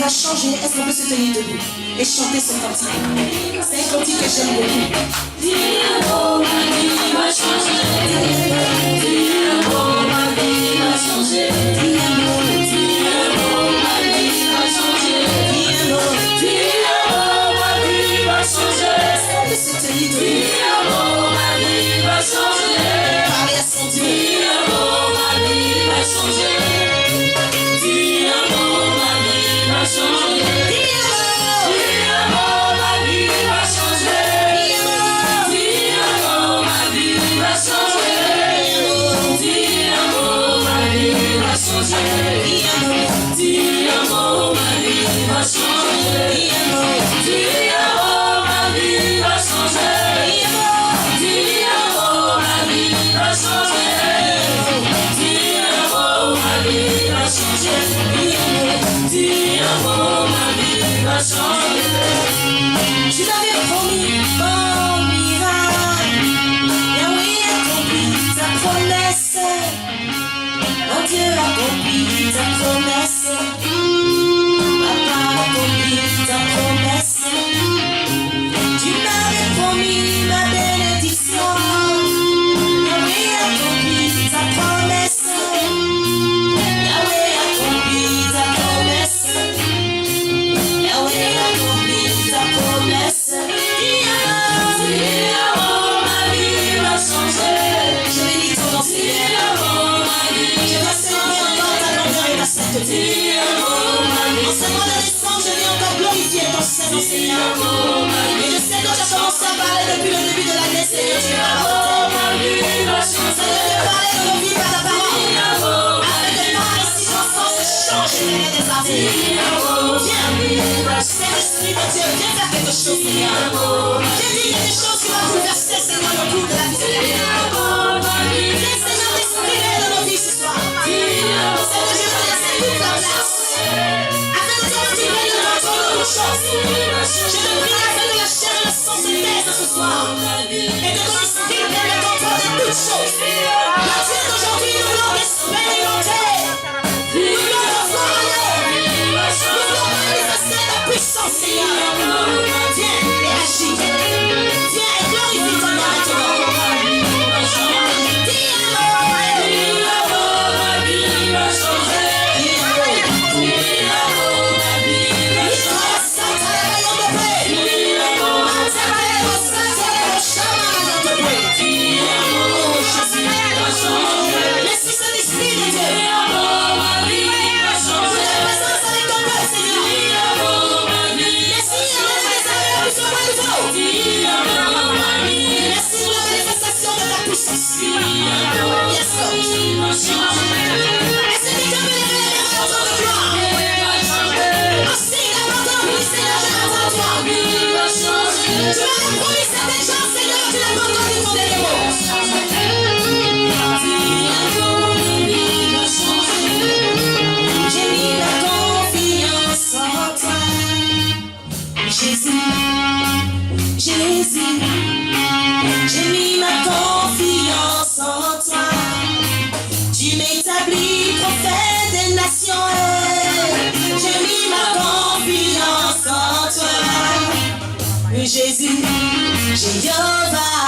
va changer. Est-ce qu'on peut se tenir debout et chanter ce cantique? C'est un cantique que j'aime beaucoup. Ma vie va changer. Ma vie va changer. Ma vie va changer. Ma vie va changer. Est-ce qu'on peut se tenir debout? Ma vie va changer. Parler à son Dieu. Ma vie va changer. Ma vie va changer. Ma vie va changer. Ma vie va Tu l'avais promis, mon miracle. Yahweh a accompli ta promesse. Mon Dieu a accompli ta promesse. Papa a accompli ta promesse. Tu m'avais promis ma bénédiction. Yahweh a accompli ta promesse. Yahweh a accompli ta promesse. Yahweh a accompli ta promesse. Ma vie va changer. Je bénis ton nom, Seigneur. Je dois célébrer encore ta grandeur et ta sainteté. En ce mois de décembre, je viens encore glorifier ton Saint-Nom, Seigneur. Et je sais que tu as commencé à parler depuis le début de l'année, Seigneur. Tu m'as apporté. Seigneur, de parler de nos vies par la parole. Afin que par ici, ensemble, changer les des artistes. Viens, Saint-Esprit de Dieu, viens faire quelque chose, Seigneur. Viens dire quelque chose qui va bouleverser, Seigneur, le cours de la vie de la vie. Viens, Seigneur, t'exprimer dans nos vies ce soir. Seigneur, je veux laisser toute la place. Afin que toi, tu viennes de entendre toutes choses. Je te prie afin que la chair et le sang se taisent ce soir. Et que ton esprit prenne le contrôle de toutes choses. La Dieu d'aujourd'hui, nous voulons expérimenter. Nous voulons voir. Nous voulons manifester ta puissance, Seigneur. Viens et agis. Viens et glorifie ton nom maintenant. Merci Saint-Esprit de Dieu. Présence avec ton peuple, Seigneur. Merci de les amener plus au point nouveau. Merci pour la manifestation de ta puissance. Yes, Lord. Est-ce que quelqu'un peut lever les mains en temps de gloire? Aussi, la parole, oui, Seigneur, je m'attends à toi. Tu m'avais promis certaines choses, Seigneur, tu n'as pas encore dit ton démon. J'ai mis ma confiance en toi. Jésus, Jésus, j'ai mis ma confiance en toi. Tu m'établis prophète des nations. J'ai mis ma confiance en toi. Jésus, Jéhovah.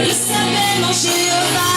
Il s'appelle mon Jéhovah.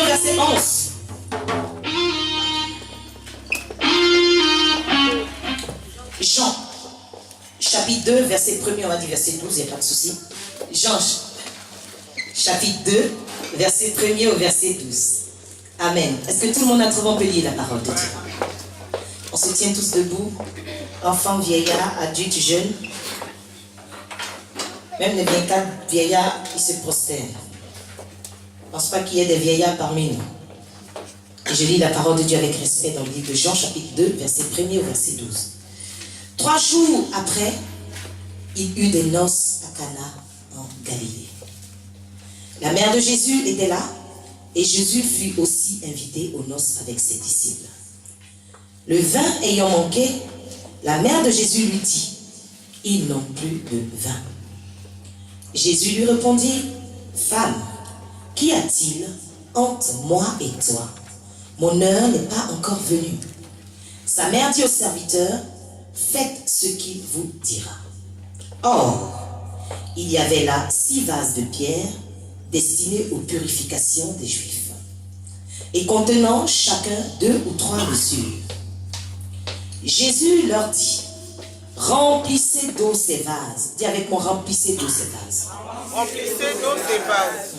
Verset 11. Jean, chapitre 2, verset 1er, on va dire verset 12, il n'y a pas de souci. Jean, chapitre 2, verset 1er au verset 12. Amen. Est-ce que tout le monde a trouvé, on peut lire la parole de Dieu? On se tient tous debout, enfants, vieillards, adultes, jeunes. Même les vieillards, ils se prosternent. Je ne pense pas qu'il y ait des vieillards parmi nous. Et je lis la parole de Dieu avec respect dans le livre de Jean, chapitre 2, verset 1er au verset 12. 3 jours après, il eut des noces à Cana en Galilée. La mère de Jésus était là, et Jésus fut aussi invité aux noces avec ses disciples. Le vin ayant manqué, la mère de Jésus lui dit, « Ils n'ont plus de vin. » Jésus lui répondit, « Femme, qu'y a-t-il entre moi et toi? Mon heure n'est pas encore venue. » Sa mère dit au serviteur, « Faites ce qu'il vous dira. » Or, il y avait là 6 vases de pierre destinés aux purifications des Juifs, et contenant chacun 2 ou 3 mesures. Jésus leur dit, « Remplissez d'eau ces vases. » Dis avec moi, remplissez d'eau ces vases. Remplissez d'eau ces vases.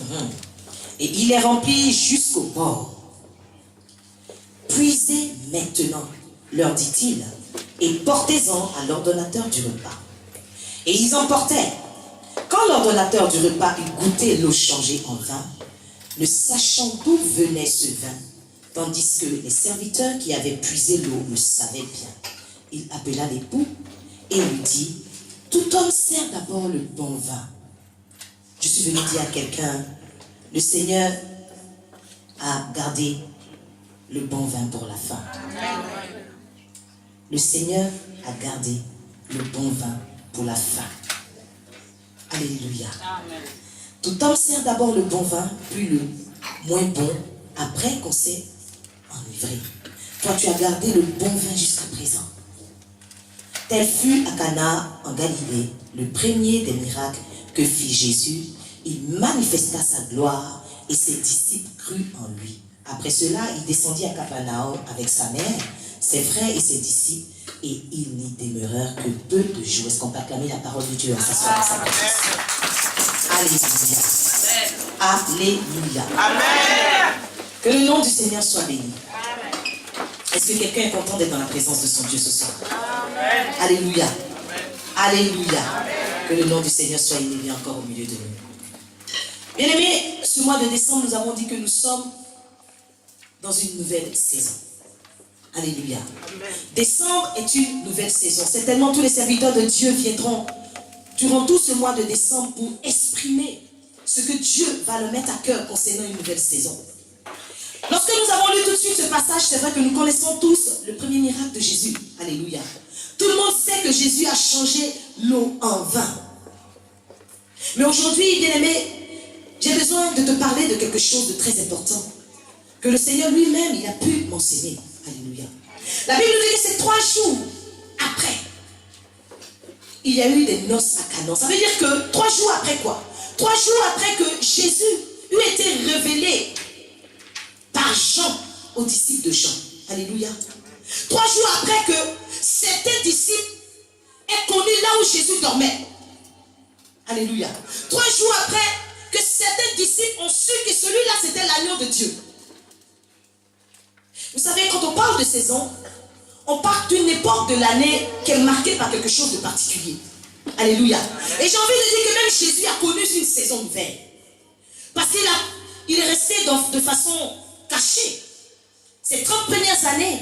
Et il les remplit jusqu'au bord. Puisez maintenant, leur dit-il, et portez-en à l'ordonnateur du repas. Et ils en portèrent. Quand l'ordonnateur du repas eut goûté l'eau changée en vin, ne sachant d'où venait ce vin, tandis que les serviteurs qui avaient puisé l'eau le savaient bien, il appela l'époux et lui dit, « Tout homme sert d'abord le bon vin. » Je suis venu dire à quelqu'un, le Seigneur a gardé le bon vin pour la fin. Le Seigneur a gardé le bon vin pour la fin. Alléluia. Tout homme sert d'abord le bon vin, puis le moins bon, après qu'on s'est enivré. Toi, tu as gardé le bon vin jusqu'à présent. Tel fut à Cana en Galilée le premier des miracles que fit Jésus. Il manifesta sa gloire et ses disciples crurent en lui. Après cela, il descendit à Capernaum avec sa mère, ses frères et ses disciples, et ils n'y demeurèrent que peu de jours. Est-ce qu'on peut acclamer la parole de Dieu à sa soirée, sa présence? Alléluia. Alléluia. Amen. Que le nom du Seigneur soit béni. Est-ce que quelqu'un est content d'être dans la présence de son Dieu ce soir? Amen. Alléluia. Amen. Alléluia. Amen. Que le nom du Seigneur soit élevé encore au milieu de nous. Bien-aimés, ce mois de décembre, nous avons dit que nous sommes dans une nouvelle saison. Alléluia. Amen. Décembre est une nouvelle saison. Certainement, tous les serviteurs de Dieu viendront durant tout ce mois de décembre pour exprimer ce que Dieu va leur mettre à cœur concernant une nouvelle saison. Lorsque nous avons lu tout de suite ce passage, c'est vrai que nous connaissons tous le premier miracle de Jésus. Alléluia. Tout le monde sait que Jésus a changé l'eau en vin. Mais aujourd'hui, bien-aimé, j'ai besoin de te parler de quelque chose de très important, que le Seigneur lui-même, il a pu m'enseigner. Alléluia. La Bible nous dit que c'est 3 jours après, il y a eu des noces à Cana. Ça veut dire que 3 jours après quoi? 3 jours après que Jésus eut été révélé par Jean aux disciples de Jean. Alléluia. 3 jours après que certains disciples aient connu là où Jésus dormait. Alléluia. 3 jours après que certains disciples ont su que celui-là c'était l'agneau de Dieu. Vous savez, quand on parle de saison, on parle d'une époque de l'année qui est marquée par quelque chose de particulier. Alléluia. Et j'ai envie de dire que même Jésus a connu une saison nouvelle. Parce qu'il est resté de façon cachée ces 30 premières années.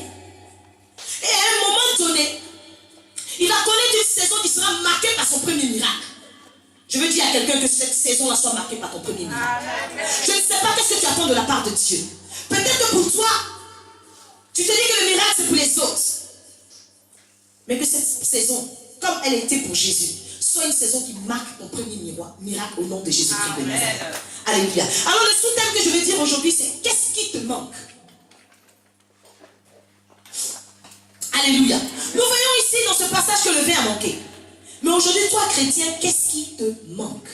Et à un moment donné, il va connaître une saison qui sera marquée par son premier miracle. Je veux dire à quelqu'un que cette saison-là soit marquée par ton premier miracle. Je ne sais pas qu'est-ce que tu attends de la part de Dieu. Peut-être que pour toi, tu te dis Mais que cette saison, comme elle était pour Jésus, soit une saison qui marque ton premier miracle au nom de Jésus-Christ de Nazareth. Alléluia. Alors le sous-thème que je vais dire aujourd'hui, c'est qu'est-ce qui te manque? Alléluia. Nous voyons ici dans ce passage que le vin a manqué. Mais aujourd'hui, toi chrétien, qu'est-ce qui te manque?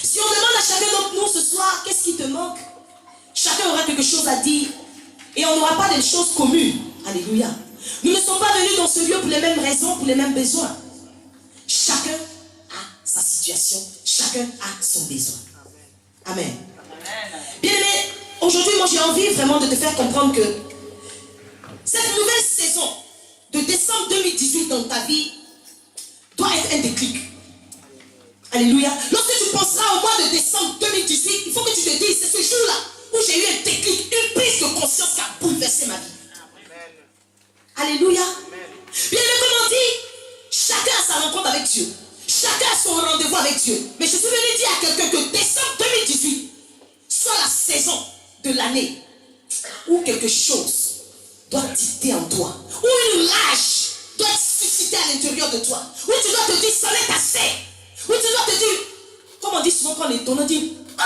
Si on demande à chacun d'entre nous ce soir, qu'est-ce qui te manque? Chacun aura quelque chose à dire. Et on n'aura pas des choses communes. Alléluia. Nous ne sommes pas venus dans ce lieu pour les mêmes raisons, pour les mêmes besoins. Chacun a sa situation. Chacun a son besoin. Amen. Bien-aimé, aujourd'hui, moi j'ai envie vraiment de te faire comprendre que cette nouvelle saison de décembre 2018 dans ta vie doit être un déclic. Alléluia. Lorsque tu penseras au mois de décembre 2018, il faut que tu te dises, c'est ce jour-là où j'ai eu un déclic, une prise de conscience qui a bouleversé ma vie. Alléluia. Bien aimé, comme on dit, chacun a sa rencontre avec Dieu. Chacun a son rendez-vous avec Dieu. Mais je suis venu dire à quelqu'un que décembre 2018 soit la saison de l'année où quelque chose doit dicter en toi, où une rage doit être suscitée à l'intérieur de toi, où tu dois te dire, ça n'est assez, où tu dois te dire, comme on dit souvent quand on est étonné, on dit, ah!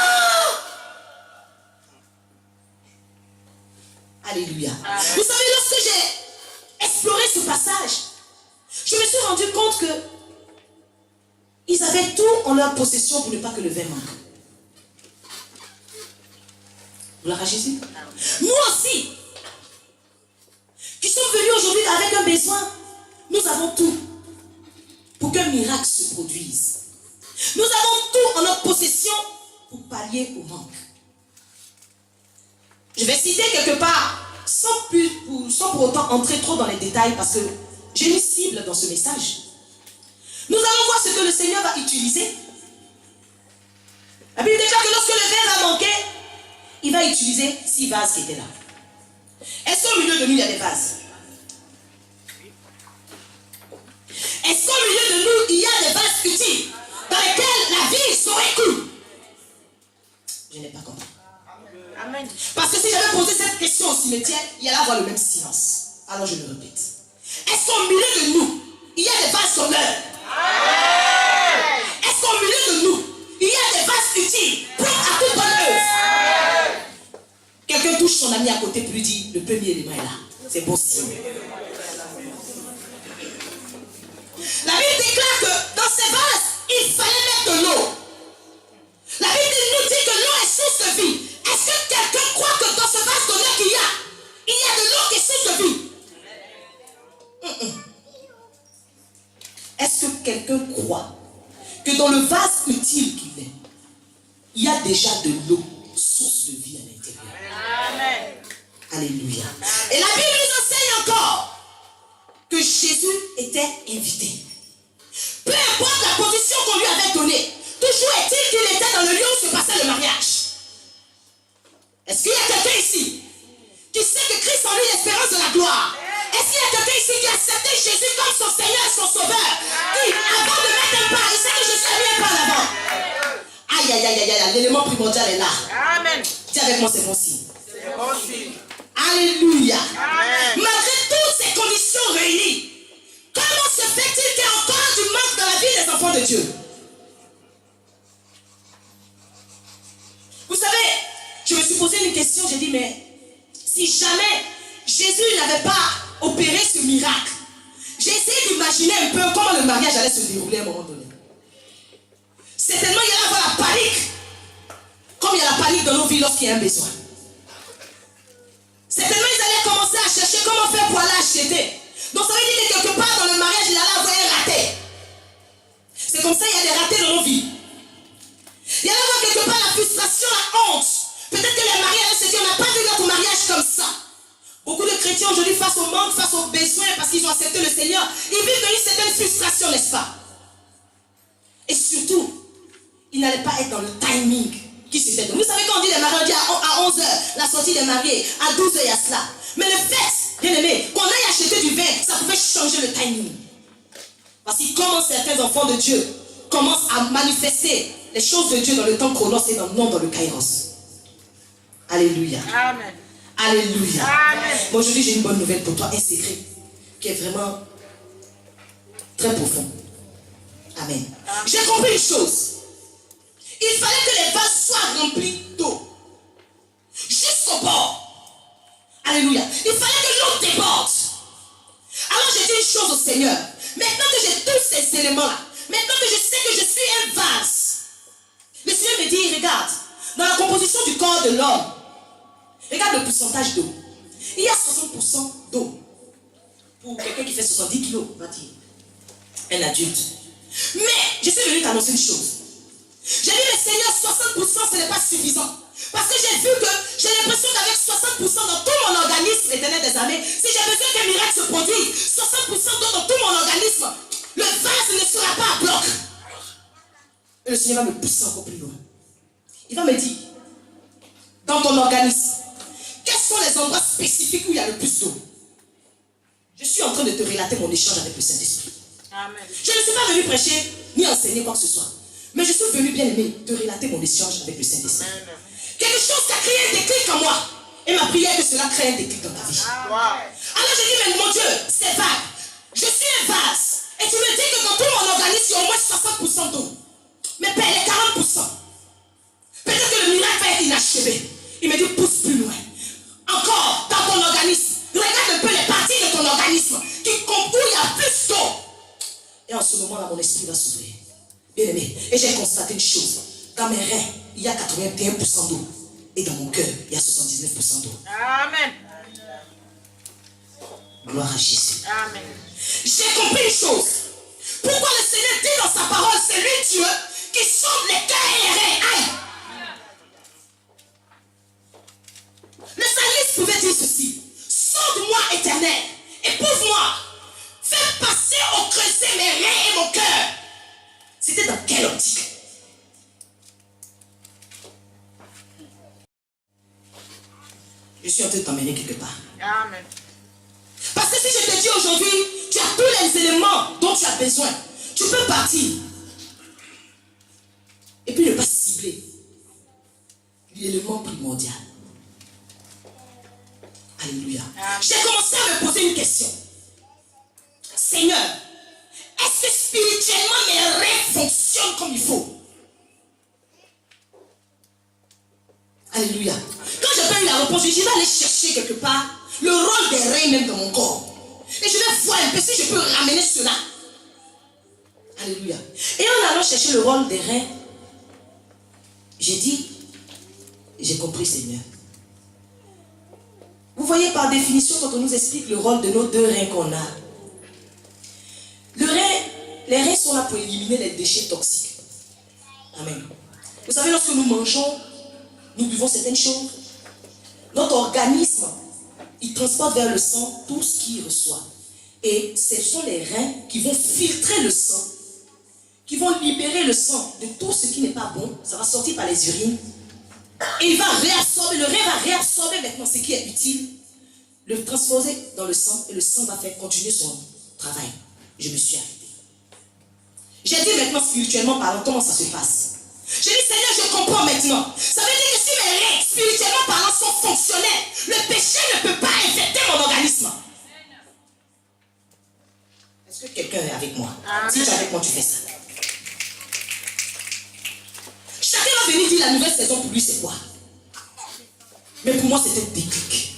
Alléluia. Vous savez, lorsque j'ai exploré ce passage, je me suis rendu compte que ils avaient tout en leur possession pour ne pas que le vin manque. Gloire à Jésus. Nous aussi, qui sommes venus aujourd'hui avec un besoin, nous avons tout pour qu'un miracle se produise. Nous avons tout en notre possession pour pallier au manque. Je vais citer quelque part, sans pour autant entrer trop dans les détails, parce que j'ai une cible dans ce message. Nous allons voir ce que le Seigneur va utiliser. La Bible déclare que lorsque le vin va manquer, il va utiliser 6 vases qui étaient là. Est-ce qu'au milieu de nous, il y a des vases? Est-ce qu'au milieu de nous, il y a des vases utiles dans lesquels la vie serait cool? Je n'ai pas compris. Amen. Parce que si j'avais posé cette question au cimetière, il y allait avoir le même silence. Alors je le répète. Est-ce qu'au milieu de nous, il y a des vases d'honneur? Est-ce qu'au milieu de nous, il y a des vases utiles, prêts à toute bonne œuvre? Quelqu'un touche son ami à côté pour lui dire, le premier élément est là. C'est bon signe. La Bible déclare que dans ces vases, il fallait mettre de l'eau. La Bible nous dit que l'eau est source de vie. Est-ce que quelqu'un croit que dans ce vase d'honneur qu'il y a de l'eau qui est source de vie? Est-ce que quelqu'un croit que dans le vase utile qu'il est, il y a déjà de l'eau, source de vie à l'intérieur? Amen. Alléluia. Et la Bible nous enseigne encore que Jésus était invité. Peu importe la position qu'on lui avait donnée, toujours est-il qu'il était dans le lieu où se passait le mariage. Est-ce qu'il y a quelqu'un ici qui sait que Christ en lui est l'espérance de la gloire? Est-ce qu'il y a quelqu'un ici qui a accepté Jésus comme son Seigneur et son Sauveur? Qui, avant de mettre un pas, il sait que je suis lui un pas d'avant. Aïe, aïe, aïe, aïe, l'élément primordial est là. Amen. Dis avec moi, c'est bon signe. C'est bon signe. Alléluia. Amen. Malgré toutes ces conditions réunies, comment se fait-il qu'il y a encore du manque dans la vie des enfants de Dieu? Vous savez, je me suis posé une question, j'ai dit, mais si jamais Jésus n'avait pas opéré ce miracle, j'ai essayé d'imaginer un peu comment le mariage allait se dérouler à un moment donné. Certainement, il y allait avoir la panique, comme il y a la panique dans nos vies lorsqu'il y a un besoin. Certainement, ils allaient commencer à chercher comment faire pour aller acheter. Donc, ça veut dire que quelque part dans le mariage, il allait avoir un raté. C'est comme ça, il y a des ratés dans nos vies. Il y allait avoir quelque part la frustration, la honte. Peut-être que les mariés allaient se dire, on n'a pas vu notre mariage comme ça. Beaucoup de chrétiens aujourd'hui, face au manque, face aux besoins, parce qu'ils ont accepté le Seigneur, ils vivent dans une certaine frustration, n'est-ce pas? Et surtout, ils n'allaient pas être dans le timing qui s'était donné. Vous savez, quand on dit les mariés, on dit à 11h, la sortie des mariés, à 12h, il y a cela. Mais le fait, bien aimé, qu'on aille acheter du vin, ça pouvait changer le timing. Parce que comment certains enfants de Dieu commencent à manifester les choses de Dieu dans le temps chronos et non dans le kairos. Alléluia. Amen. Alléluia. Amen. Bon, aujourd'hui, j'ai une bonne nouvelle pour toi, un secret. qui est vraiment très profond. Amen. J'ai compris une chose. Il fallait que les vases soient remplis d'eau. Jusqu'au bord. Alléluia. Il fallait que l'eau déborde. Alors j'ai dit une chose au Seigneur. Maintenant que j'ai tous ces éléments-là, maintenant que je sais que je suis un vase, le Seigneur me dit, regarde, dans la composition du corps de l'homme, regarde le pourcentage d'eau. Il y a 60% d'eau. Pour quelqu'un qui fait 70 kilos, on va dire. Un adulte. Mais, je suis venu t'annoncer une chose. J'ai dit, mais Seigneur, 60% ce n'est pas suffisant. Parce que j'ai vu que j'ai l'impression qu'avec 60% dans tout mon organisme, l'Éternel des armées, si j'ai besoin qu'un miracle se produise, 60% d'eau dans tout mon organisme, le vase ne sera pas à bloc. Et le Seigneur va me pousser encore plus loin. Il va me dire, dans ton organisme, quels sont les endroits spécifiques où il y a le plus d'eau? Je suis en train de te relater mon échange avec le Saint-Esprit. Amen. Je ne suis pas venu prêcher ni enseigner quoi que ce soit. Mais je suis venu, bien aimé, te relater mon échange avec le Saint-Esprit. Quelque chose qui a créé un déclic en moi. Et ma prière que cela crée un déclic dans ta vie. Wow. Alors je dis, mais mon Dieu, c'est vague. Je suis un vase. Et tu me dis que dans tout mon organisme, il y a au moins 60% d'eau. Mais Père, les 40%. Peut-être que le miracle va être inachevé. Il me dit, pousse plus loin. Encore, dans ton organisme. Regarde un peu les parties de ton organisme. Où il y a plus d'eau. Et en ce moment-là, mon esprit va s'ouvrir. Bien aimé. Et j'ai constaté une chose. Dans mes reins, il y a 81% d'eau. Et dans mon cœur, il y a 79% d'eau. Amen. Gloire à Jésus. Amen. J'ai compris une chose. Pourquoi le Seigneur dit dans sa parole, c'est lui Dieu qui sonde les cœurs et les reins. Aïe. Le psalmiste pouvait dire ceci. Sonde-moi, Éternel, éprouve-moi. Fais passer au creuset mes reins et mon cœur. C'était dans quelle optique? Je suis en train de t'emmener quelque part. Amen. Parce que si je te dis aujourd'hui, tu as tous les éléments dont tu as besoin, tu peux partir. Et puis ne pas cibler l'élément primordial. Alléluia. J'ai commencé à me poser une question. Seigneur, est-ce que spirituellement mes rêves fonctionnent comme il faut? Alléluia. Quand j'ai pas eu la réponse, je vais aller chercher quelque part le rôle des reins même dans mon corps. Et je vais voir un peu si je peux ramener cela. Alléluia. Et en allant chercher le rôle des reins, j'ai dit, j'ai compris Seigneur. Vous voyez par définition quand on nous explique le rôle de nos deux reins qu'on a. Les reins sont là pour éliminer les déchets toxiques. Amen. Vous savez, lorsque nous mangeons, nous buvons certaines choses. Notre organisme, il transporte vers le sang tout ce qu'il reçoit. Et ce sont les reins qui vont filtrer le sang, qui vont libérer le sang de tout ce qui n'est pas bon. Ça va sortir par les urines. Et il va réabsorber, le rein va réabsorber maintenant ce qui est utile, le transposer dans le sang, et le sang va faire continuer son travail. Je me suis arrêté. J'ai dit maintenant spirituellement parlant, comment ça se passe? J'ai dit Seigneur, je comprends maintenant. Ça veut dire que si mes reins spirituellement parlant sont fonctionnels, le péché ne peut pas infecter mon organisme. Est-ce que quelqu'un est avec moi? Amen. Si tu es avec moi, tu fais ça. Chacun va venir dire la nouvelle saison pour lui c'est quoi? Mais pour moi c'était un déclic.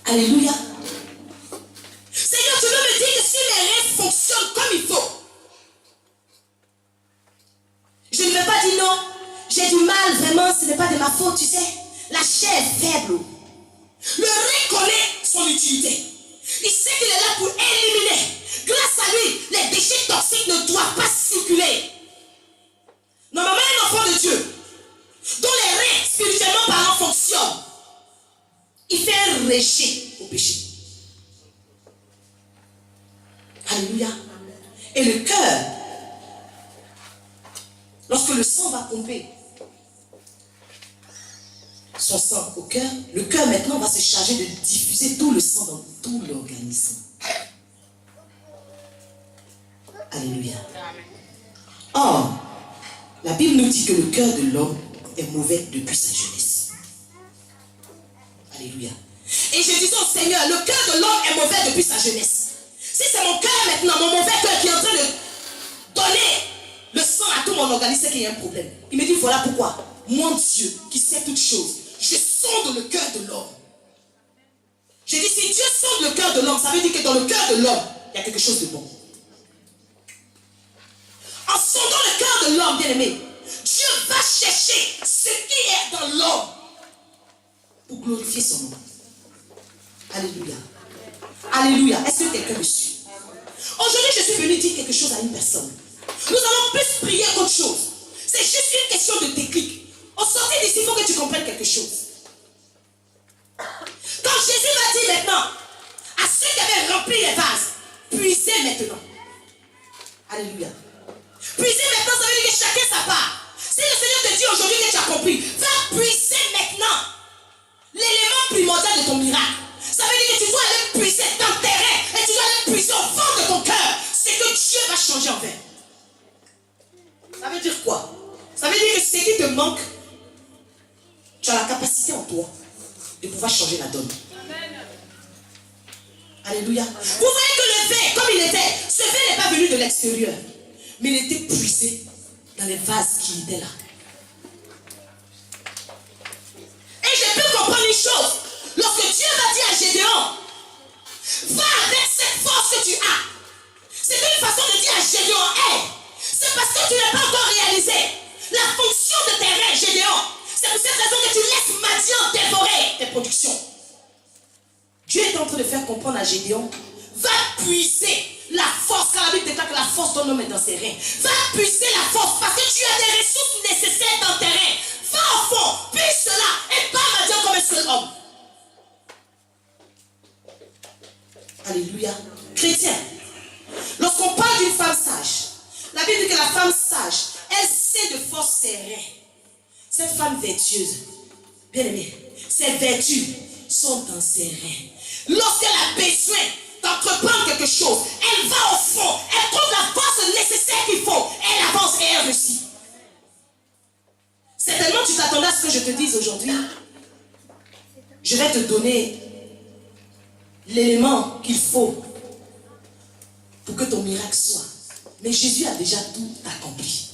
Alléluia. Seigneur, tu veux me dire que si mes reins fonctionnent comme il faut, je ne vais pas dire non, j'ai du mal, vraiment, ce n'est pas de ma faute, tu sais. La chair est faible. Le rein connaît son utilité. Il sait qu'il est là pour éliminer. Grâce à lui, les déchets toxiques ne doivent pas circuler. Normalement, un enfant de Dieu, dont les reins, spirituellement parlant, fonctionnent, il fait un rejet au péché. Alléluia. Et le cœur, lorsque le sang va pomper son sang au cœur, le cœur maintenant va se charger de diffuser tout le sang dans tout l'organisme. Alléluia. Or, la Bible nous dit que le cœur de l'homme est mauvais depuis sa jeunesse. Alléluia. Et je disais au Seigneur, le cœur de l'homme est mauvais depuis sa jeunesse. Si c'est mon cœur maintenant, mon mauvais cœur qui est en train de donner le sang à tout mon organisme, c'est qu'il y a un problème. Il me dit, voilà pourquoi. Mon Dieu, qui sait toutes choses, je sonde le cœur de l'homme. Je dis, si Dieu sonde le cœur de l'homme, ça veut dire que dans le cœur de l'homme, il y a quelque chose de bon. En sondant le cœur de l'homme, bien aimé, Dieu va chercher ce qui est dans l'homme pour glorifier son nom. Alléluia. Alléluia. Est-ce que quelqu'un me suit? Aujourd'hui, je suis venu dire quelque chose à une personne. Nous allons plus prier qu'autre chose. C'est juste une question de déclic. Au sortir d'ici, il faut que tu comprennes quelque chose. Quand Jésus va dire maintenant à ceux qui avaient rempli les vases, puisez maintenant. Alléluia. Puiser maintenant, ça veut dire que chacun sa part. Si le Seigneur te dit aujourd'hui que tu as compris, va puiser maintenant l'élément primordial de ton miracle. Ça veut dire que tu dois aller puiser dans le terrain et tu dois aller puiser au fond de ton cœur. C'est que Dieu va changer en fait. Ça veut dire quoi? Ça veut dire que ce qui te manque, tu as la capacité en toi de pouvoir changer la donne. Alléluia. Vous voyez que le vin, comme il était, ce vin n'est pas venu de l'extérieur, mais il était puisé dans les vases qui étaient là. Et j'ai pu comprendre une chose. Lorsque Dieu va dire à Gédéon, va avec cette force que tu as. C'est une façon de dire à Gédéon, hey, c'est parce que tu n'as pas encore réalisé la fonction de tes reins, Gédéon. C'est pour cette raison que tu laisses Madian dévorer tes productions. Dieu est en train de faire comprendre à Gédéon, va puiser la force, car la Bible déclare que la force d'un homme est dans ses reins. Va puiser la force parce que tu as des ressources nécessaires dans tes reins. Va au fond, puise cela et pas Madian comme un seul homme. Alléluia. Chrétien, lorsqu'on parle d'une femme sage, la Bible dit que la femme sage, elle sait de force ses reins. Cette femme vertueuse, bien aimée, ses vertus sont dans ses reins. Lorsqu'elle a besoin d'entreprendre quelque chose, elle va au fond, elle trouve la force nécessaire qu'il faut, elle avance et elle réussit. Certainement tu t'attendais à ce que je te dise aujourd'hui. Je vais te donner l'élément qu'il faut pour que ton miracle soit. Mais Jésus a déjà tout accompli.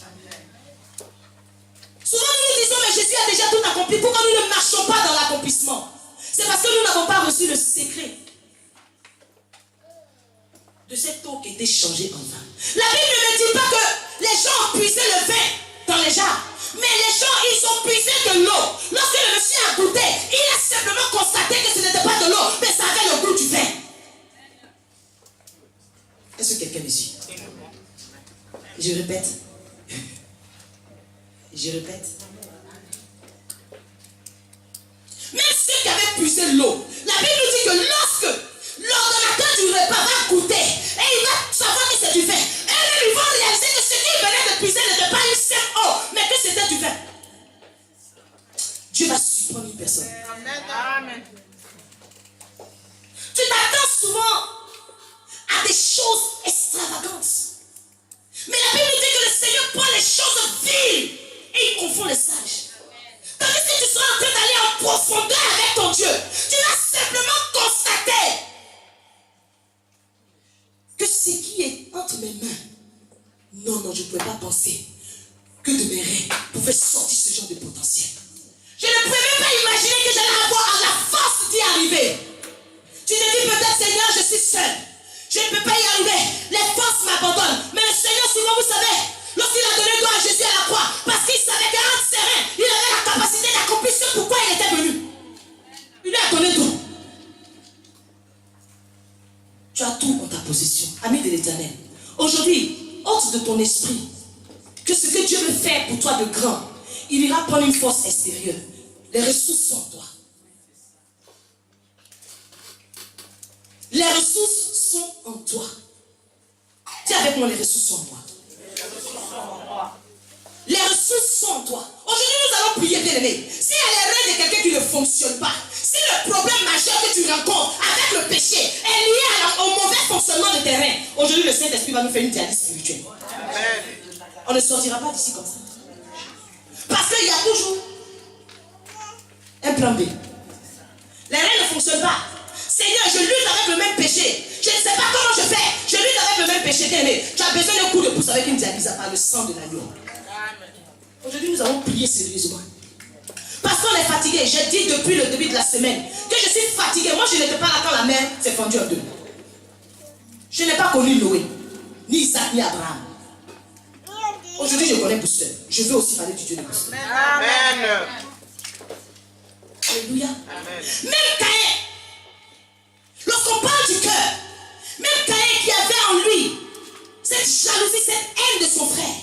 Souvent nous disons, mais Jésus a déjà tout accompli. Pourquoi nous ne marchons pas dans l'accomplissement? C'est parce que nous n'avons pas reçu le secret de cette eau qui était changée en vin. La Bible ne me dit pas que les gens ont puisé le vin dans les jarres. Mais les gens, ils ont puisé de l'eau. Lorsque le monsieur a goûté, il a simplement constaté que ce n'était pas de l'eau, mais ça avait le goût du vin. Est-ce que quelqu'un me suit? Je répète. Je répète. Même ceux qui avaient puisé l'eau, la Bible nous dit que lorsque l'ordonnateur du repas va goûter et il va savoir que c'est du vin, et ils vont réaliser que ce qu'il venait de puiser n'était pas une simple eau, mais que c'était du vin. Dieu va surprendre une personne. Amen. Tu t'attends souvent à des choses extravagantes. Mais la Bible dit que le Seigneur prend les choses viles et il confond les sages. Tandis que tu seras en train d'aller en profondeur avec ton Dieu, tu vas simplement constater que ce qui est entre mes mains, non, je ne pouvais pas penser que de mes reins pouvait sortir ce genre de potentiel. Je ne pouvais même pas imaginer que j'allais avoir la force d'y arriver. Tu te dis peut-être, Seigneur, je suis seul. Je ne peux pas y arriver. Les forces m'abandonnent. Mais le Seigneur, souvent, vous savez, lorsqu'il a donné gloire à Jésus à la croix, parce qu'il savait qu'entre ses reins, il avait la capacité d'accomplir ce pourquoi il était venu. Il lui a donné tout. Tu as tout en ta possession. Ami de l'Éternel. Aujourd'hui, ôte de ton esprit que ce que Dieu veut faire pour toi de grand, il ira prendre une force extérieure. Les ressources sont en toi. Les ressources sont en toi. Dis avec moi, les ressources sont en moi. Les ressources sont en toi. Aujourd'hui, nous allons prier, bien aimé. S'il y a les reins de quelqu'un qui ne fonctionne pas, si le problème majeur que tu rencontres avec le péché est lié au mauvais fonctionnement de tes reins, aujourd'hui, le Saint-Esprit va nous faire une dialyse spirituelle. On ne sortira pas d'ici comme ça. Parce qu'il y a toujours un plan B. Les reins ne fonctionne pas. Seigneur, je lutte avec le même péché. Je ne sais pas comment je fais. Je lutte avec le même péché. Bien-aimé, tu as besoin d'un coup de pouce avec une dialyse par le sang de l'agneau. Aujourd'hui, nous avons prié sérieusement. Parce qu'on est fatigué. J'ai dit depuis le début de la semaine que je suis fatigué. Moi, je n'étais pas là quand la mer s'est fendue en deux. Je n'ai pas connu Noé, ni Isaac, ni Abraham. Aujourd'hui, je connais Booster. Je veux aussi parler du Dieu de Booster. Amen. Alléluia. Amen. Même Caïn, lorsqu'on parle du cœur, même Caïn qui avait en lui cette jalousie, cette haine de son frère,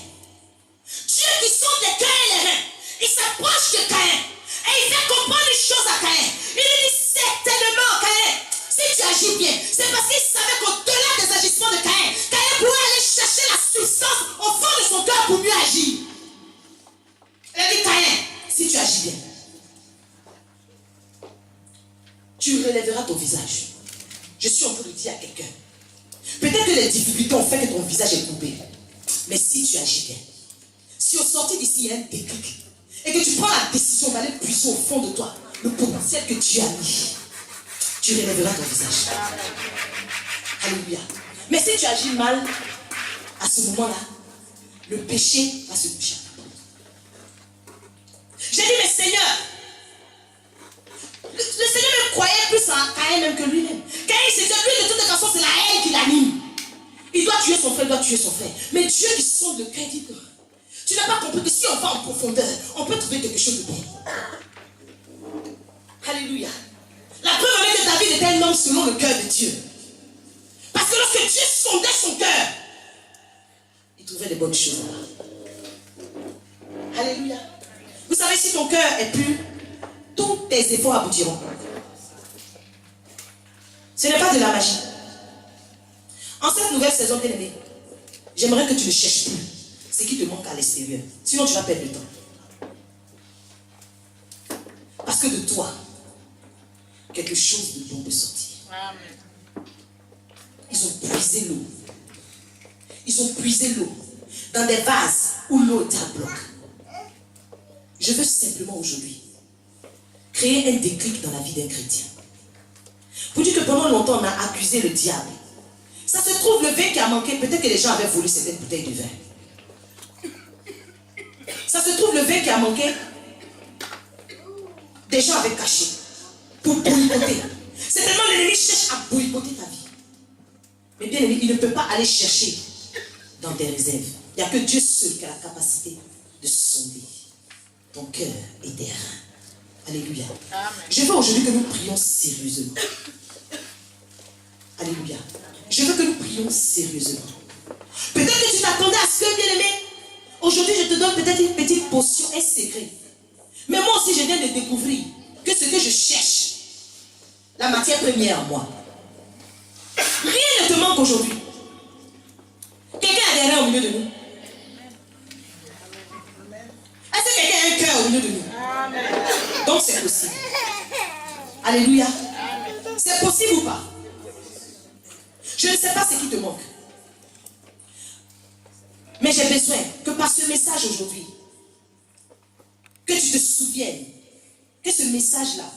Dieu qui sonde les cœurs et les reins, il s'approche de Caïn et il fait comprendre une chose à Caïn. Il lui dit certainement, Caïn, si tu agis bien, c'est parce qu'il savait qu'au-delà des agissements de Caïn, Caïn pourrait aller chercher la substance au fond de son cœur pour mieux agir. Il a dit, Caïn, si tu agis bien, tu relèveras ton visage. Je suis en train de dire à quelqu'un, peut-être que les difficultés ont fait que ton visage est courbé, mais si tu agis bien, si au sortir d'ici il y a un déclic et que tu prends la décision d'aller puiser au fond de toi le potentiel que tu as mis, tu relèveras ton visage. Alléluia. Mais si tu agis mal, à ce moment-là, le péché va se coucher. J'ai dit, mais Seigneur, le Seigneur me croyait plus en Caïn même que lui-même. Caïn, c'est lui, de toute façon, c'est la haine qui l'anime. Il doit tuer son frère, il doit tuer son frère. Mais Dieu qui sonde le cœur dit que tu n'as pas compris que si on va en profondeur, on peut trouver quelque chose de bon. Alléluia. La preuve est que David était un homme selon le cœur de Dieu. Parce que lorsque Dieu sondait son cœur, il trouvait des bonnes choses là. Alléluia. Vous savez, si ton cœur est pur, tous tes efforts aboutiront. Ce n'est pas de la magie. En cette nouvelle saison, bien aimé, j'aimerais que tu ne cherches plus ce qui te manque à l'extérieur. Sinon, tu vas perdre le temps. Parce que de toi, quelque chose de bon peut sortir. Ils ont puisé l'eau. Ils ont puisé l'eau dans des vases où l'eau était à bloc. Je veux simplement aujourd'hui créer un déclic dans la vie d'un chrétien. Pour dire que pendant longtemps, on a accusé le diable. Ça se trouve, le vin qui a manqué, peut-être que les gens avaient volé certaines bouteilles de vin. Ça se trouve, le vin qui a manqué, des gens avaient caché pour boycotter. C'est tellement l'ennemi cherche à boycotter ta vie. Mais bien aimé, il ne peut pas aller chercher dans tes réserves. Il n'y a que Dieu seul qui a la capacité de sonder ton cœur et tes reins. Alléluia. Amen. Je veux aujourd'hui que nous prions sérieusement. Alléluia. Je veux que nous prions sérieusement. Peut-être que tu t'attendais à ce que, bien aimé, aujourd'hui je te donne peut-être une petite potion, un secret. Mais moi aussi je viens de découvrir que ce que je cherche, la matière première en moi, rien ne te manque aujourd'hui. Quelqu'un a des reins au milieu de nous? Est-ce que quelqu'un a un cœur au milieu de nous? Amen. Donc c'est possible. Alléluia. C'est possible ou pas? Je ne sais pas ce qui te manque. Mais j'ai besoin que par ce message aujourd'hui, que tu te souviennes, que ce message-là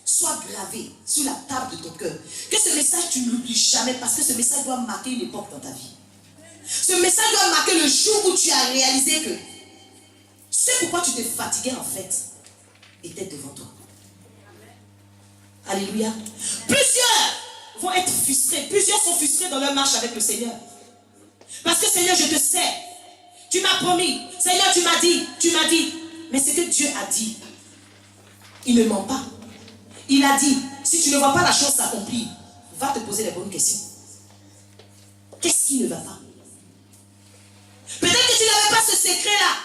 soit gravé sur la table de ton cœur. Que ce message, tu ne l'oublies jamais parce que ce message doit marquer une époque dans ta vie. Ce message doit marquer le jour où tu as réalisé que ce pourquoi tu t'es fatigué en fait était devant toi. Alléluia. Plusieurs vont être frustrés. Plusieurs sont frustrés dans leur marche avec le Seigneur. Parce que Seigneur, je te sais. Tu m'as promis. Seigneur, tu m'as dit. Mais ce que Dieu a dit, il ne ment pas. Il a dit, si tu ne vois pas la chose s'accomplir, va te poser les bonnes questions. Qu'est-ce qui ne va pas? Peut-être que tu n'avais pas ce secret-là.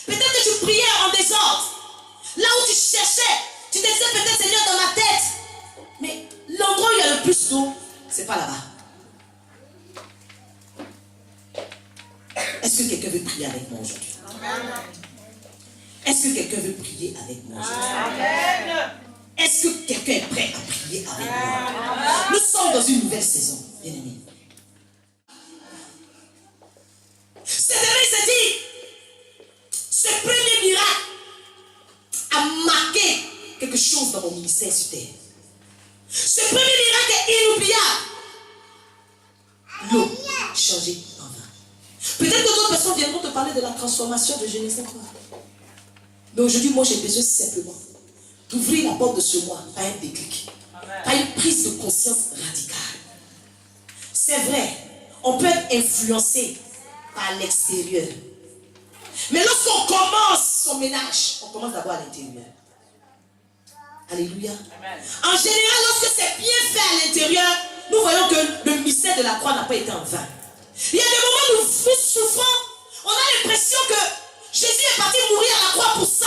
Peut-être que tu priais en désordre. Là où tu cherchais, tu te disais peut-être, Seigneur, dans ma tête. Mais l'endroit où il y a le plus d'eau, c'est pas là-bas. Est-ce que quelqu'un veut prier avec moi aujourd'hui? Est-ce que quelqu'un veut prier avec moi aujourd'hui? Est-ce que quelqu'un est prêt à prier avec moi? Nous sommes dans une nouvelle saison, bien aimés. Cette année, il s'est dit, ce premier miracle a marqué quelque chose dans mon ministère sur terre. Ce premier miracle est inoubliable. L'eau changée en vin. Peut-être que d'autres personnes viendront te parler de la transformation de je ne sais quoi. Mais aujourd'hui, moi, j'ai besoin simplement d'ouvrir la porte de ce mois par un déclic, par une prise de conscience radicale. C'est vrai, on peut être influencé par l'extérieur. Mais lorsqu'on commence son ménage, on commence d'abord à l'intérieur. Alléluia. Amen. En général, lorsque c'est bien fait à l'intérieur, nous voyons que le mystère de la croix n'a pas été en vain. Il y a des moments où nous souffrons, on a l'impression que Jésus est parti mourir à la croix pour ça.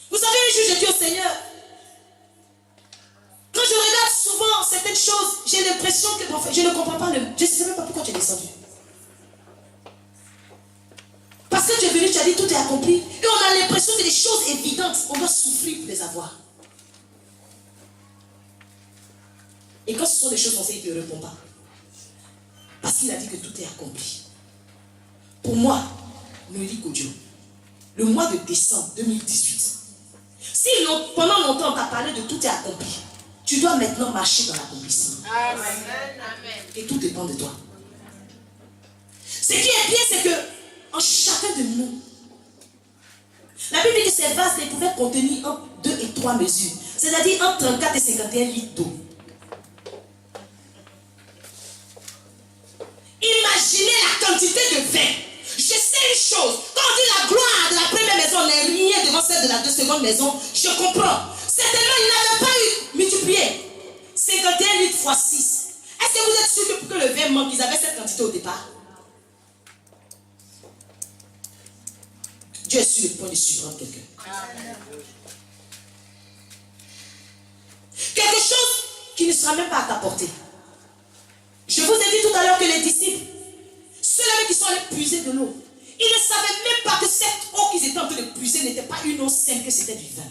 Vous savez, un jour, j'ai dit au Seigneur, quand je regarde souvent certaines choses, j'ai l'impression que en fait, je ne comprends pas, je ne sais même pas pourquoi tu es descendu. Parce que tu es venu, tu as dit tout est accompli. Et on a l'impression que les choses évidentes, on doit souffrir pour les avoir. Et quand ce sont des choses comme ça, il ne te répond pas. Parce qu'il a dit que tout est accompli. Pour moi, Noélie Kodjo, le mois de décembre 2018, si pendant longtemps on t'a parlé de tout est accompli, tu dois maintenant marcher dans l'accomplissement. Amen. Et tout dépend de toi. Ce qui est bien, c'est que en chacun de nous, la Bible dit que ces vases pouvaient contenir entre 2 et 3 mesures, c'est-à-dire entre 34 et 51 litres d'eau. Imaginez la quantité de vin. Je sais une chose, quand on dit la gloire de la première maison n'est rien devant celle de la seconde maison, je comprends. Certainement, il n'avait pas eu multiplié 51 litres fois 6. Est-ce que vous êtes sûr que pour que le vin manque, ils avaient cette quantité au départ? Dieu est sur le point de surprendre quelqu'un. Quelque chose qui ne sera même pas à ta portée. Je vous ai dit tout à l'heure que les disciples, ceux-là qui sont allés puiser de l'eau, ils ne savaient même pas que cette eau qu'ils étaient en train de puiser n'était pas une eau simple, que c'était du vin.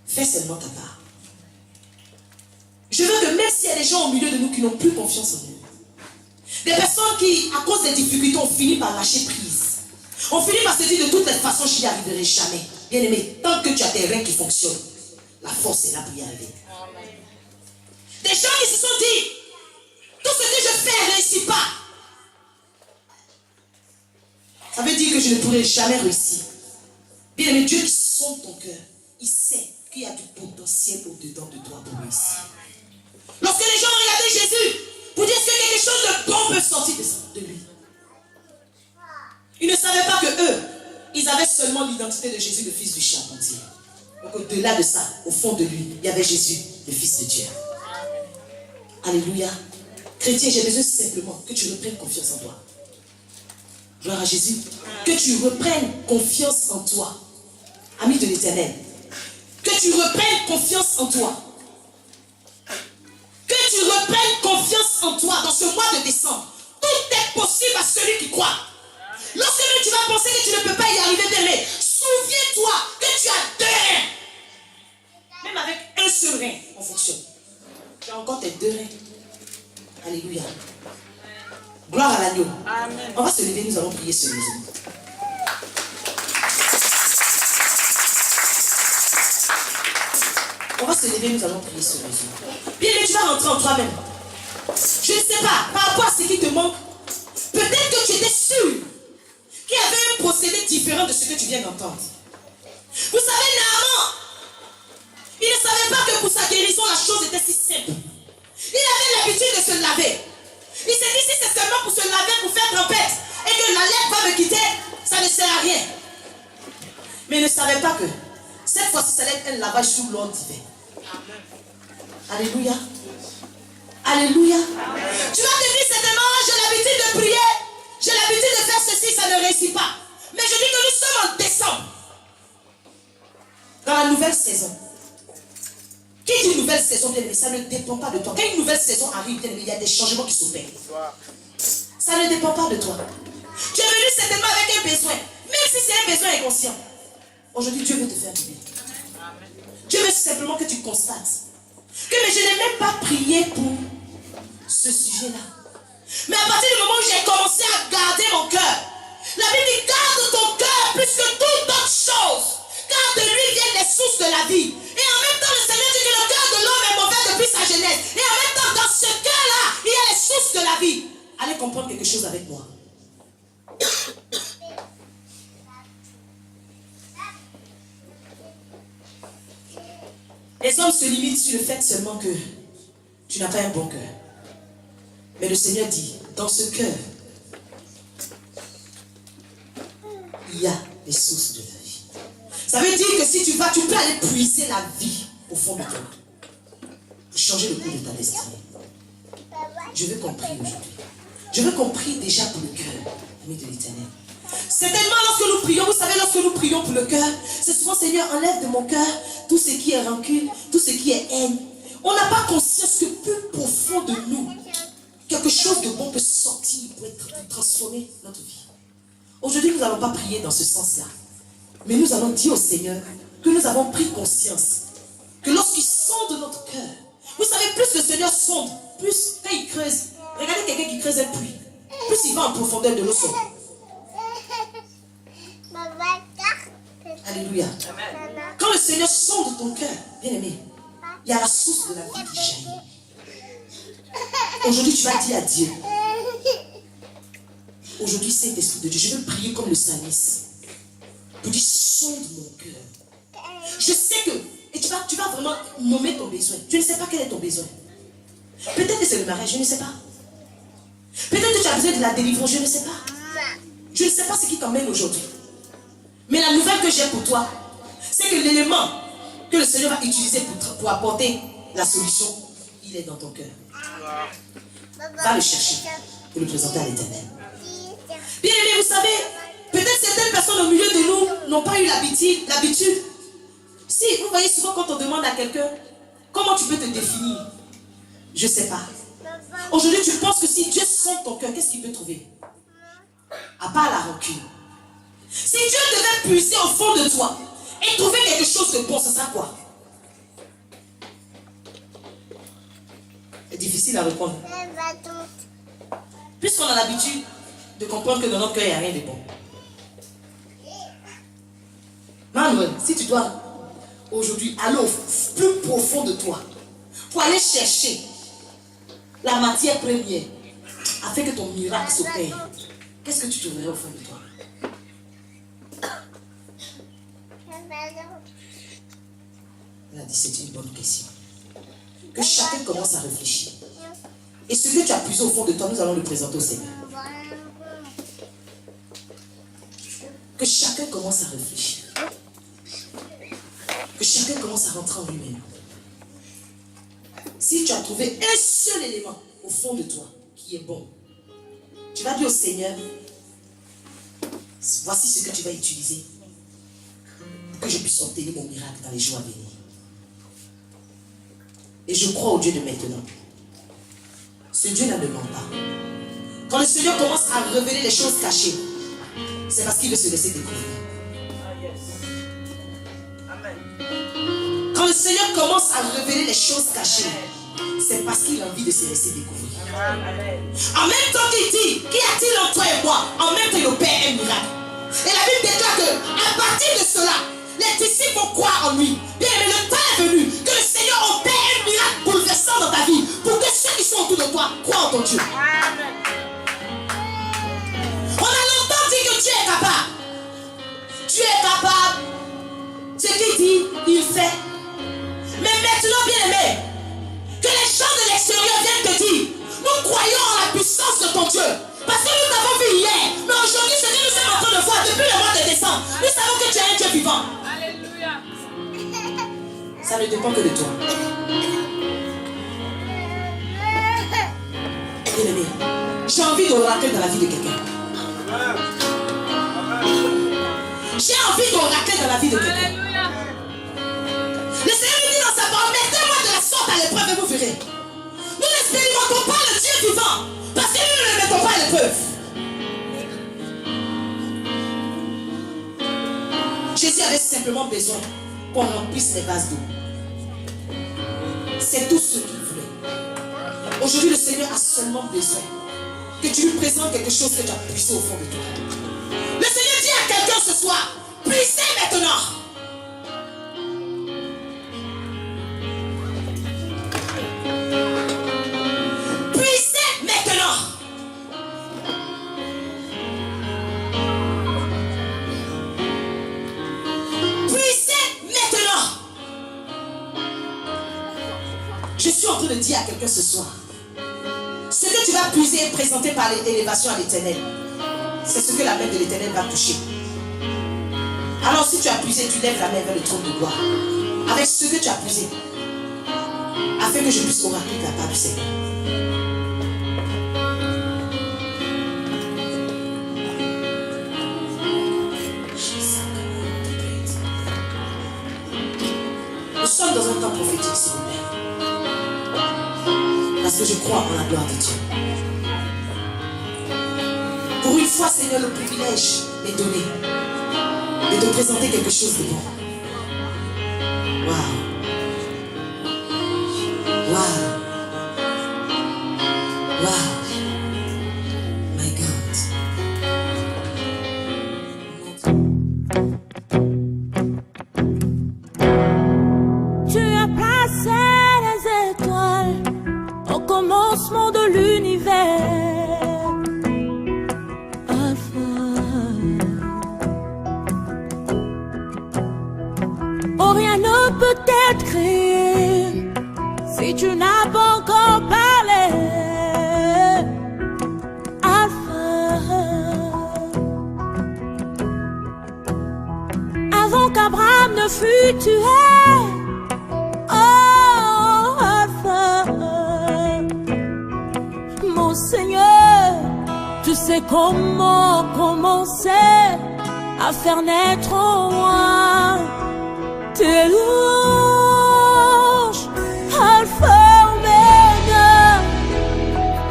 Fais seulement ta part. Je veux que même s'il y a des gens au milieu de nous qui n'ont plus confiance en nous, des personnes qui, à cause des difficultés, ont fini par lâcher prise. On finit par se dire de toutes les façons, je n'y arriverai jamais. Bien aimé, tant que tu as tes reins qui fonctionnent, la force est là pour y arriver. Des gens qui se sont dit, tout ce que je fais ne réussit pas. Ça veut dire que je ne pourrai jamais réussir. Bien aimé, Dieu qui sonde ton cœur, il sait qu'il y a du potentiel au-dedans de toi pour réussir. Lorsque les gens ont regardé Jésus, pour dire que quelque chose de bon peut sortir de lui. Ils ne savaient pas que eux, ils avaient seulement l'identité de Jésus, le fils du charpentier. Donc au-delà de ça, au fond de lui, il y avait Jésus, le fils de Dieu. Alléluia. Chrétien, j'ai besoin simplement que tu reprennes confiance en toi. Gloire à Jésus. Que tu reprennes confiance en toi. Ami de l'Éternel. Que tu reprennes confiance en toi. Que tu reprennes confiance en toi dans ce mois de décembre. Tout est possible à celui qui croit. Lorsque même tu vas penser que tu ne peux pas y arriver, mais souviens-toi que tu as 2 reins. Même avec un seul rein, on fonctionne. Tu as encore tes 2 reins. Alléluia. Gloire à l'agneau. On va se lever, nous allons prier sérieusement. On va se lever, nous allons prier sérieusement. Bien, mais tu vas rentrer en toi-même. Je ne sais pas, par rapport à ce qui te manque, peut-être que tu étais sûr qu'il y avait un procédé différent de ce que tu viens d'entendre. Vous savez, Naaman, il ne savait pas que pour sa guérison, la chose était si simple. Il avait l'habitude de se laver. Il s'est dit, si c'est seulement pour se laver, pour faire tempête, et que la lèpre va me quitter, ça ne sert à rien. Mais il ne savait pas que cette fois-ci, ça allait être un lavage sous l'eau divin. Alléluia. Alléluia. Amen. Tu vas te dire certainement, j'ai l'habitude de prier, j'ai l'habitude de faire ceci, ça ne réussit pas. Mais je dis que nous sommes en décembre. Dans la nouvelle saison. Qui dit nouvelle saison, bien aimé, ça ne dépend pas de toi. Quand une nouvelle saison arrive, bien aimé, il y a des changements qui s'opèrent. Ça ne dépend pas de toi. Tu es venu certainement avec un besoin, même si c'est un besoin inconscient. Aujourd'hui, Dieu veut te faire du bien. Dieu veut simplement que tu constates que mais je n'ai même pas prié pour ce sujet-là. Mais à partir du moment où j'ai commencé à garder mon cœur, la Bible dit garde ton cœur plus que toute autre chose, car de lui la vie. Et en même temps, le Seigneur dit que le cœur de l'homme est mauvais depuis sa jeunesse. Et en même temps, dans ce cœur-là, il y a les sources de la vie. Allez comprendre quelque chose avec moi. Les hommes se limitent sur le fait seulement que tu n'as pas un bon cœur. Mais le Seigneur dit, dans ce cœur, il y a les sources de la vie. Ça veut dire que si tu vas, tu peux aller puiser la vie au fond de toi. Pour changer le cours de ta destinée. Je veux qu'on prie aujourd'hui. Je veux qu'on prie déjà pour le cœur, ami de l'Éternel. Certainement, lorsque nous prions, vous savez, lorsque nous prions pour le cœur, c'est souvent, Seigneur, enlève de mon cœur tout ce qui est rancune, tout ce qui est haine. On n'a pas conscience que plus profond de nous, quelque chose de bon peut sortir, pour être transformer notre vie. Aujourd'hui, nous n'allons pas prier dans ce sens-là. Mais nous allons dire au Seigneur que nous avons pris conscience que lorsqu'il sonde notre cœur, vous savez, plus le Seigneur sonde, plus quand il creuse, regardez quelqu'un qui creuse un puits, plus il va en profondeur de l'eau sombre. Alléluia. Quand le Seigneur sonde ton cœur, bien aimé, il y a la source de la vie qui jaillit. Aujourd'hui, tu vas dire à Dieu. Aujourd'hui, Saint-Esprit de Dieu, je veux prier comme le psalmiste. Pour dire, sonde mon cœur. Je sais que, et tu vas vraiment nommer ton besoin. Tu ne sais pas quel est ton besoin. Peut-être que c'est le mariage, je ne sais pas. Peut-être que tu as besoin de la délivrance, je ne sais pas. Je ne sais pas ce qui t'emmène aujourd'hui. Mais la nouvelle que j'ai pour toi, c'est que l'élément que le Seigneur va utiliser pour apporter la solution, il est dans ton cœur. Va le chercher pour le présenter à l'Éternel. Bien aimé, vous savez, peut-être certaines personnes au milieu de nous n'ont pas eu l'habitude. Si, vous voyez souvent quand on demande à quelqu'un, comment tu peux te définir? Je ne sais pas. Aujourd'hui, tu penses que si Dieu sent ton cœur, qu'est-ce qu'il peut trouver? À part la rancune. Si Dieu devait puiser au fond de toi et trouver quelque chose de bon, ça sera quoi? C'est difficile à répondre. Puisqu'on a l'habitude de comprendre que dans notre cœur, il n'y a rien de bon. Manuel, si tu dois aujourd'hui aller au plus profond de toi pour aller chercher la matière première afin que ton miracle s'opère, qu'est-ce que tu trouverais au fond de toi? Elle a dit, c'est une bonne question. Que chacun commence à réfléchir. Et ce que tu as puisé au fond de toi, nous allons le présenter au Seigneur. Que chacun commence à réfléchir. Que chacun commence à rentrer en lui-même. Si tu as trouvé un seul élément au fond de toi qui est bon, tu vas dire au Seigneur, voici ce que tu vas utiliser pour que je puisse obtenir mon miracle dans les jours à venir. Et je crois au Dieu de maintenant. Ce Dieu ne ment pas. Quand le Seigneur commence à révéler les choses cachées, c'est parce qu'il veut se laisser découvrir. Quand le Seigneur commence à révéler les choses cachées, c'est parce qu'il a envie de se laisser découvrir. En même temps qu'il dit, qu'y a-t-il en toi et moi? En même temps, il opère un miracle. Et la Bible déclare qu'à partir de cela, les disciples vont croire en lui. Bien, mais le temps est venu que le Seigneur opère un miracle bouleversant dans ta vie pour que ceux qui sont autour de toi croient en ton Dieu. On a longtemps dit que Dieu est capable. Dieu est capable. Ce qu'il dit, il fait. Mais maintenant, bien aimé, que les gens de l'extérieur viennent te dire, nous croyons en la puissance de ton Dieu. Parce que nous l'avons vu hier. Mais aujourd'hui, ce que nous sommes en train de voir depuis le mois de décembre, nous savons que tu es un Dieu vivant. Alléluia. Ça ne dépend que de toi. Bien aimé, j'ai envie d'oracle dans la vie de quelqu'un. J'ai envie d'oracle dans la vie de quelqu'un. Le Seigneur nous dit dans sa parole, mettez-moi de la sorte à l'épreuve et vous verrez. Nous n'expérimentons pas le Dieu vivant parce que nous ne le mettons pas à l'épreuve. Jésus avait simplement besoin qu'on remplisse les vases d'eau. C'est tout ce qu'il voulait. Aujourd'hui, le Seigneur a seulement besoin que tu lui présentes quelque chose que tu as puisé au fond de toi. Le Seigneur dit à quelqu'un ce soir, puissez maintenant. Je suis en train de dire à quelqu'un ce soir, ce que tu vas puiser et présenter par l'élévation à l'Éternel, c'est ce que la main de l'Éternel va toucher. Alors si tu as puisé, tu lèves la main vers le trône de gloire, avec ce que tu as puisé, afin que je puisse oracler de la part du Seigneur. Nous sommes dans un temps prophétique, s'il vous plaît. Parce que je crois en la gloire de Dieu. Pour une fois, Seigneur, le privilège m'est donné de te présenter quelque chose de bon. Waouh. Waouh. Waouh. My God. Tu as placé les étoiles au commencement de l'univers. Alpha. Oh, rien ne peut être créé si tu n'as pas encore parlé. Alpha. Avant qu'Abraham ne fût tué. Oh, Alpha. Mon Seigneur, tu sais comment commencer à faire naître en moi tes louanges. Alpha, Omega,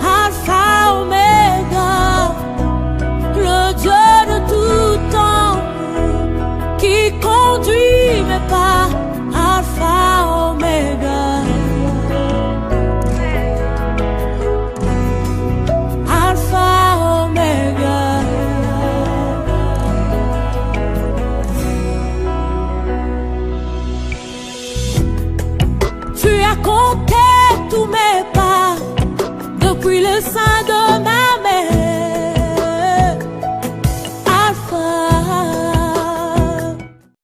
Alpha, Omega, le Dieu de tout temps qui conduit mes pas. Alpha, Omega, Alpha, Omega. Tu as compté tous mes pas depuis le sein